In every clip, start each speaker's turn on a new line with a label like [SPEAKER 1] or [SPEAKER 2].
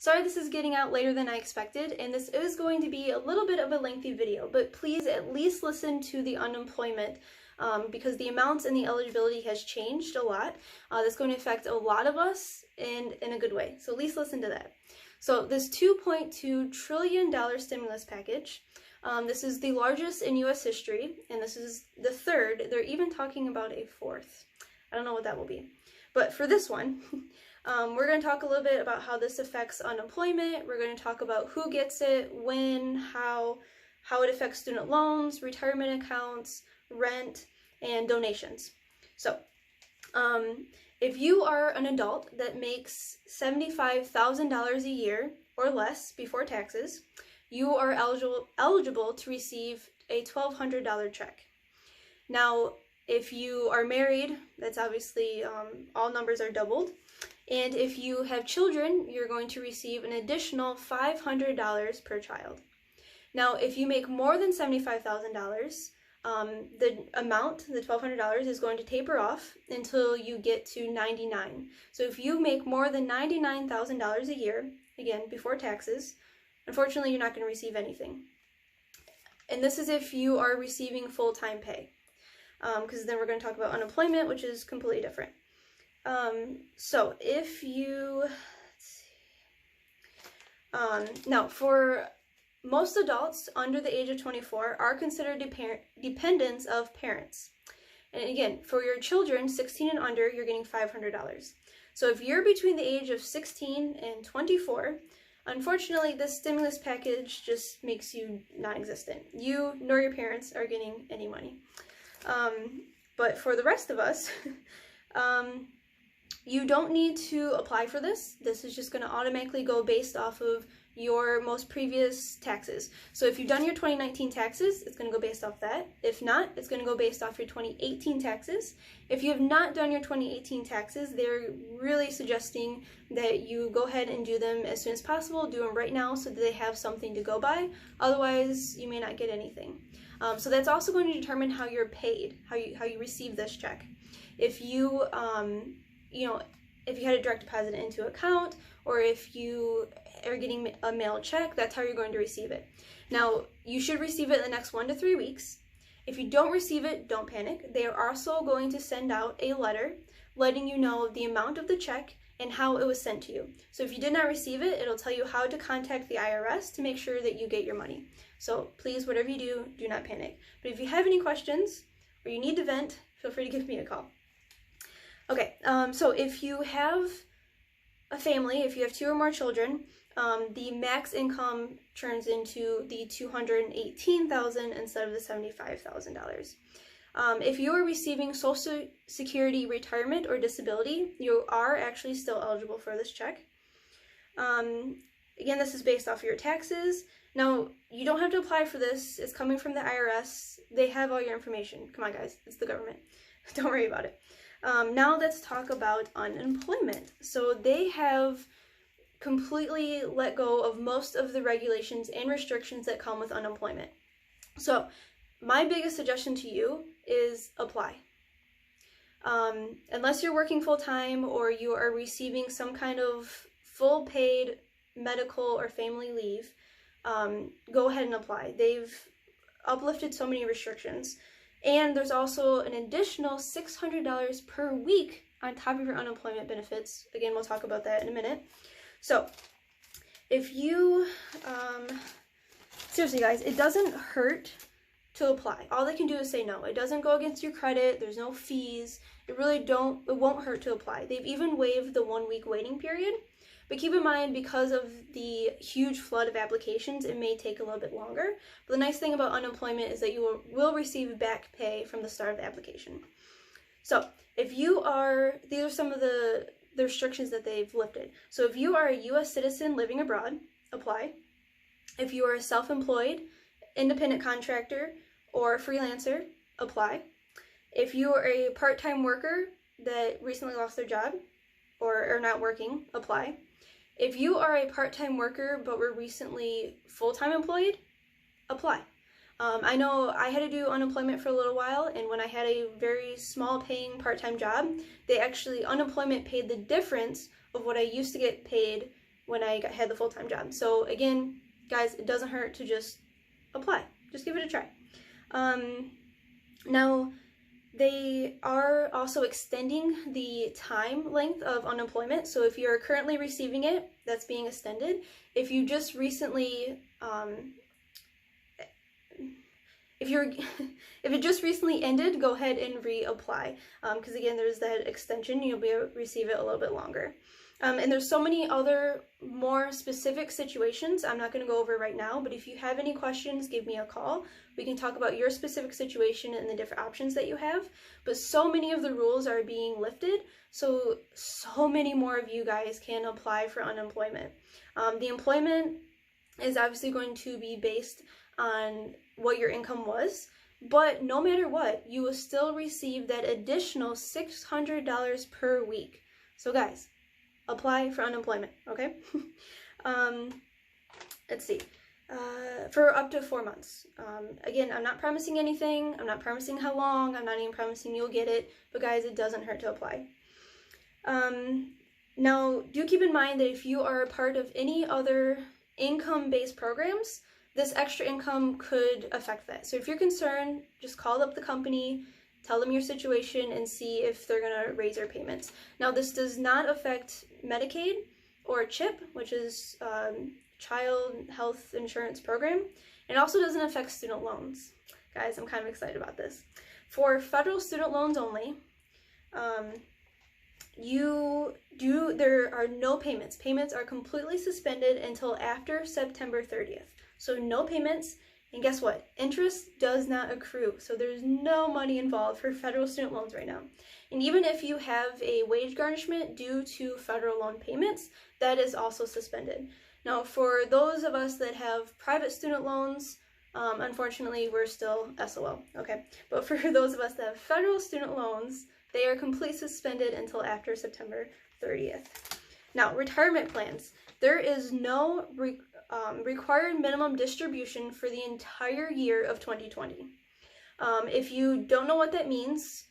[SPEAKER 1] Sorry this is getting out later than I expected, and this is going to be a little bit of a lengthy video, but please at least listen to the unemployment because the amounts and the eligibility has changed a lot. That's going to affect a lot of us and in a good way, so at least listen to that. So this $2.2 trillion stimulus package, this is the largest in U.S. history, and this is the third. They're even talking about a fourth. I don't know what that will be. But for this one, we're going to talk a little bit about how this affects unemployment. We're going to talk about who gets it, when, how it affects student loans, retirement accounts, rent, and donations. So, if you are an adult that makes $75,000 a year or less before taxes, you are eligible to receive a $1,200 check. Now, if you are married, that's obviously all numbers are doubled. And if you have children, you're going to receive an additional $500 per child. Now, if you make more than $75,000, the amount, the $1,200, is going to taper off until you get to $99,000. So if you make more than $99,000 a year, again, before taxes, unfortunately, you're not going to receive anything. And this is if you are receiving full-time pay. Because then we're going to talk about unemployment, which is completely different. So if you, now for most adults under the age of 24 are considered dependents of parents. And again, for your children 16 and under, you're getting $500. So if you're between the age of 16 and 24, unfortunately, this stimulus package just makes you non-existent. You nor your parents are getting any money. But for the rest of us, you don't need to apply for this. This is just going to automatically go based off of your most previous taxes. So if you've done your 2019 taxes, it's going to go based off that. If not, it's going to go based off your 2018 taxes. If you have not done your 2018 taxes, they're really suggesting that you go ahead and do them as soon as possible. Do them right now so that they have something to go by. Otherwise, you may not get anything. So that's also going to determine how you're paid, how you receive this check. If you, if you had a direct deposit into account, or if you are getting a mail check, that's how you're going to receive it. Now, you should receive it in the next 1 to 3 weeks. If you don't receive it, don't panic. They are also going to send out a letter letting you know the amount of the check and how it was sent to you. So if you did not receive it, it'll tell you how to contact the IRS to make sure that you get your money. So please, whatever you do not panic. But if you have any questions or you need to vent, feel free to give me a call. Okay, so if you have a family, if you have 2 or more children, the max income turns into the $218,000 instead of the $75,000. If you are receiving Social Security retirement or disability, you are actually still eligible for this check. Again, this is based off of your taxes. Now, you don't have to apply for this. It's coming from the IRS. They have all your information. Come on, guys. It's the government. Don't worry about it. Now let's talk about unemployment. So they have completely let go of most of the regulations and restrictions that come with unemployment. So my biggest suggestion to you is apply. Unless you're working full-time or you are receiving some kind of full paid medical or family leave, go ahead and apply. They've uplifted so many restrictions. And there's also an additional $600 per week on top of your unemployment benefits. Again, we'll talk about that in a minute. So, if you, seriously guys, it doesn't hurt to apply. All they can do is say no. It doesn't go against your credit. There's no fees. It won't hurt to apply. They've even waived the 1 week waiting period. But keep in mind, because of the huge flood of applications, it may take a little bit longer. But the nice thing about unemployment is that you will receive back pay from the start of the application. So if you are, these are some of the restrictions that they've lifted. So if you are a U.S. citizen living abroad, apply. If you are a self-employed, independent contractor, or freelancer, apply. If you are a part-time worker that recently lost their job or are not working, apply. If you are a part-time worker but were recently full-time employed, apply. I know I had to do unemployment for a little while, and when I had a very small paying part-time job, they actually, unemployment paid the difference of what I used to get paid when I had the full-time job. So again, guys, it doesn't hurt to just apply. Just give it a try. Now, they are also extending the time length of unemployment. So if you're currently receiving it, that's being extended. If you just recently, if it just recently ended, go ahead and reapply. Because again, there's that extension. You'll be able to receive it a little bit longer. And there's so many other more specific situations I'm not going to go over right now, but if you have any questions, give me a call. We can talk about your specific situation and the different options that you have. But so many of the rules are being lifted, so many more of you guys can apply for unemployment. The employment is obviously going to be based on what your income was, but no matter what, you will still receive that additional $600 per week. So guys, apply for unemployment, okay? Let's see. For up to 4 months. Again, I'm not promising anything. I'm not promising how long. I'm not even promising you'll get it. But guys, it doesn't hurt to apply. Now, do keep in mind that if you are a part of any other income-based programs, this extra income could affect that. So if you're concerned, just call up the company, tell them your situation, and see if they're going to raise your payments. Now, this does not affect Medicaid or CHIP, which is Child Health Insurance Program. It also doesn't affect student loans. Guys, I'm kind of excited about this. For federal student loans only, there are no payments. Payments are completely suspended until after September 30th. So no payments, and guess what? Interest does not accrue. So there's no money involved for federal student loans right now. And even if you have a wage garnishment due to federal loan payments, that is also suspended. Now, for those of us that have private student loans, unfortunately, we're still SOL, okay? But for those of us that have federal student loans, they are completely suspended until after September 30th. Now, retirement plans. There is no required minimum distribution for the entire year of 2020. If you don't know what that means,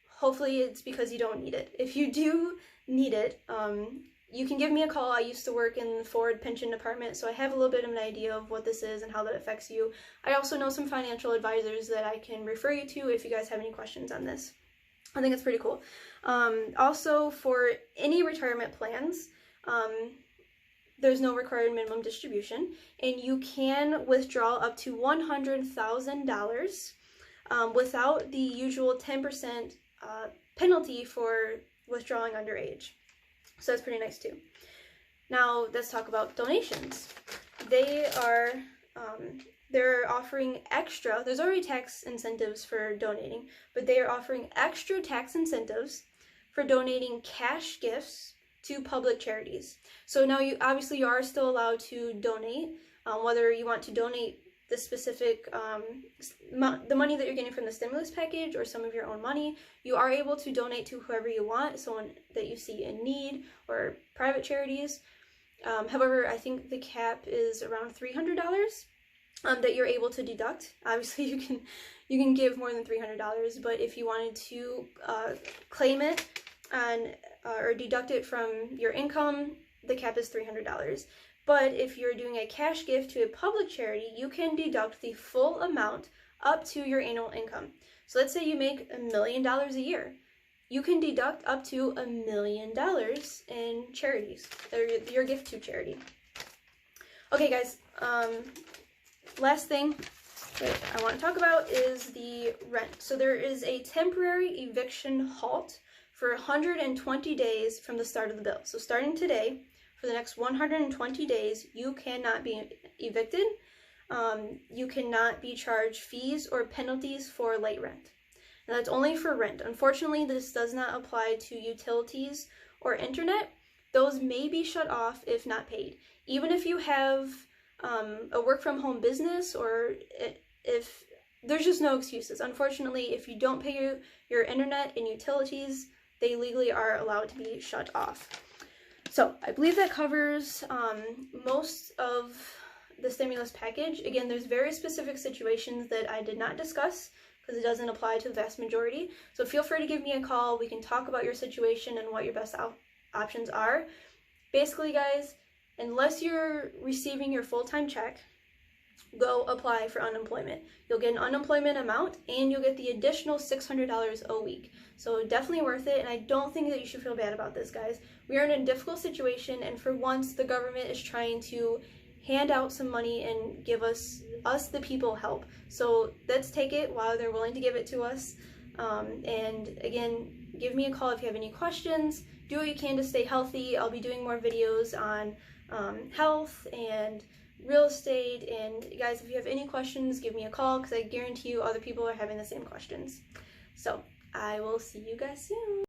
[SPEAKER 1] hopefully it's because you don't need it. If you do need it, you can give me a call. I used to work in the Ford pension department, so I have a little bit of an idea of what this is and how that affects you. I also know some financial advisors that I can refer you to if you guys have any questions on this. I think it's pretty cool. Also, for any retirement plans, there's no required minimum distribution, and you can withdraw up to $100,000 without the usual 10% penalty for withdrawing underage. So that's pretty nice too. Now let's talk about donations. They're offering extra, there's already tax incentives for donating, but they are offering extra tax incentives for donating cash gifts to public charities. So now you are still allowed to donate, whether you want to donate the specific, the money that you're getting from the stimulus package or some of your own money. You are able to donate to whoever you want, someone that you see in need or private charities. However, I think the cap is around $300 that you're able to deduct. Obviously, you can give more than $300, but if you wanted to claim it and or deduct it from your income, the cap is $300. But if you're doing a cash gift to a public charity, you can deduct the full amount up to your annual income. So let's say you make $1 million a year. You can deduct up to $1 million in charities, or your gift to charity. Okay, guys, last thing that I want to talk about is the rent. So there is a temporary eviction halt for 120 days from the start of the bill. So starting today, for the next 120 days, you cannot be evicted. You cannot be charged fees or penalties for late rent. And that's only for rent. Unfortunately, this does not apply to utilities or internet. Those may be shut off if not paid. Even if you have a work from home business, or if there's just no excuses. Unfortunately, if you don't pay your internet and utilities, they legally are allowed to be shut off. So I believe that covers most of the stimulus package. Again, there's very specific situations that I did not discuss because it doesn't apply to the vast majority. So feel free to give me a call. We can talk about your situation and what your best options are. Basically, guys, unless you're receiving your full-time check, go apply for unemployment. You'll get an unemployment amount and you'll get the additional $600 a week. So definitely worth it, and I don't think that you should feel bad about this, guys. We are in a difficult situation, and for once the government is trying to hand out some money and give us the people, help. So let's take it while they're willing to give it to us. And again, give me a call if you have any questions. Do what you can to stay healthy. I'll be doing more videos on health and real estate, and guys, if you have any questions, give me a call, because I guarantee you other people are having the same questions. So I will see you guys soon.